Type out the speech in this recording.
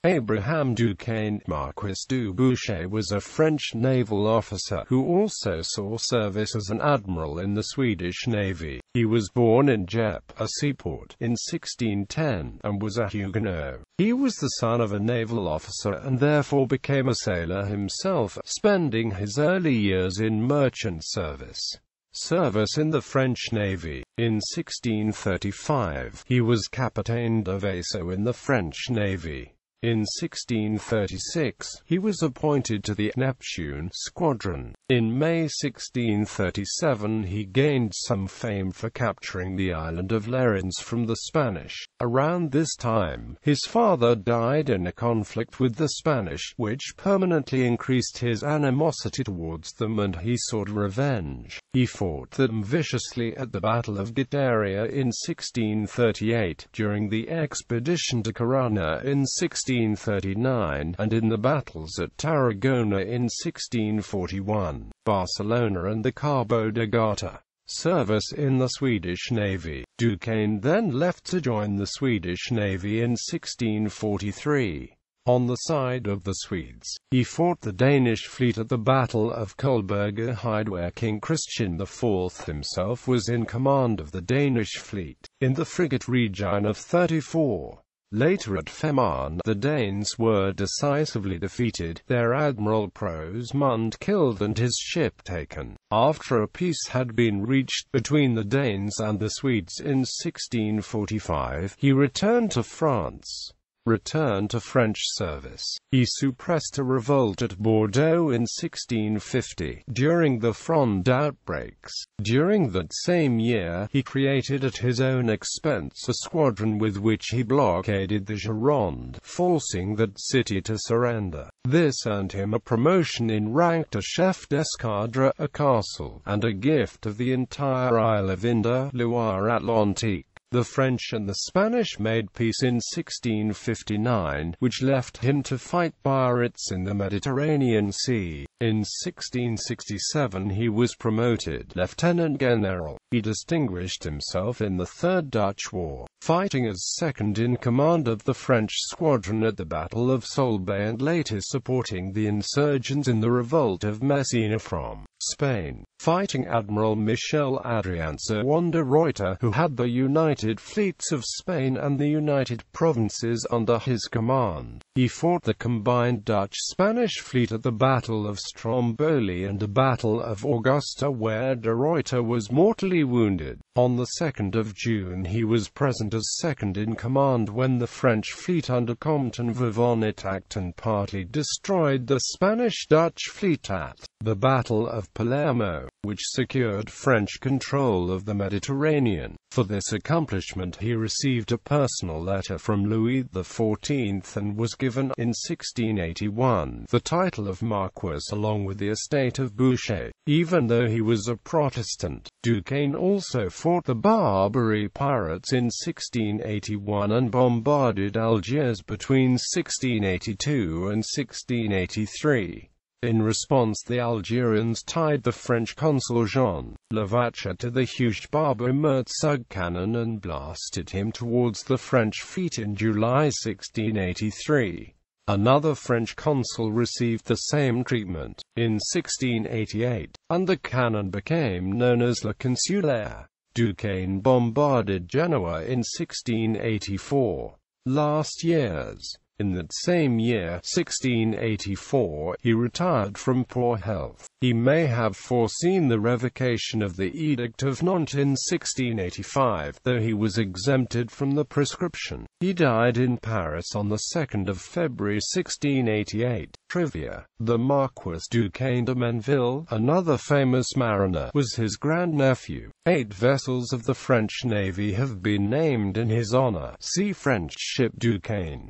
Abraham Duquesne, Marquis du Bouchet, was a French naval officer who also saw service as an admiral in the Swedish Navy. He was born in Dieppe, a seaport, in 1610, and was a Huguenot. He was the son of a naval officer and therefore became a sailor himself, spending his early years in merchant service. Service in the French Navy. In 1635, he was Capitaine de Vaisseau in the French Navy. In 1636, he was appointed to the Neptune Squadron. In May 1637 he gained some fame for capturing the island of Lerins from the Spanish. Around this time, his father died in a conflict with the Spanish, which permanently increased his animosity towards them, and he sought revenge. He fought them viciously at the Battle of Guitaria in 1638, during the expedition to Corunna in 1639, and in the battles at Tarragona in 1641, Barcelona and the Cabo de Gata. Service in the Swedish Navy. Duquesne then left to join the Swedish Navy in 1643. On the side of the Swedes, he fought the Danish fleet at the Battle of Kolbergerheide, where King Christian IV himself was in command of the Danish fleet, in the frigate Regina of 34. Later at Fehmarn, the Danes were decisively defeated, their admiral Prosmund killed and his ship taken. After a peace had been reached between the Danes and the Swedes in 1645, he returned to France. Returned to French service. He suppressed a revolt at Bordeaux in 1650, during the Fronde outbreaks. During that same year, he created at his own expense a squadron with which he blockaded the Gironde, forcing that city to surrender. This earned him a promotion in rank to chef d'escadre, a castle, and a gift of the entire Isle of Indre Loire-Atlantique. The French and the Spanish made peace in 1659, which left him to fight pirates in the Mediterranean Sea. In 1667 he was promoted lieutenant general. He distinguished himself in the Third Dutch War, fighting as second-in-command of the French squadron at the Battle of Solbay and later supporting the insurgents in the revolt of Messina from Spain, fighting Admiral Michel Adrien Sirwan de Ruyter, who had the United Fleets of Spain and the United Provinces under his command. He fought the combined Dutch-Spanish fleet at the Battle of Stromboli and the Battle of Augusta, where de Ruyter was mortally wounded. On the 2nd of June he was present as second-in-command when the French fleet under Compton Vivonne attacked and partly destroyed the Spanish-Dutch fleet at the Battle of Palermo, which secured French control of the Mediterranean. For this accomplishment he received a personal letter from Louis XIV and was given, in 1681, the title of Marquis along with the estate of Bouchet, even though he was a Protestant. Duquesne also fought the Barbary pirates in 1681 and bombarded Algiers between 1682 and 1683. In response, the Algerians tied the French consul Jean Lavache to the huge Barber Mertzug cannon and blasted him towards the French fleet in July 1683. Another French consul received the same treatment. In 1688, and the cannon became known as Le Consulaire. Duquesne bombarded Genoa in 1684. Last years. In that same year, 1684, he retired from poor health. He may have foreseen the revocation of the Edict of Nantes in 1685, though he was exempted from the prescription. He died in Paris on the 2nd of February 1688. Trivia. The Marquis Duquesne de Menville, another famous mariner, was his grandnephew. 8 vessels of the French Navy have been named in his honor. See French ship Duquesne.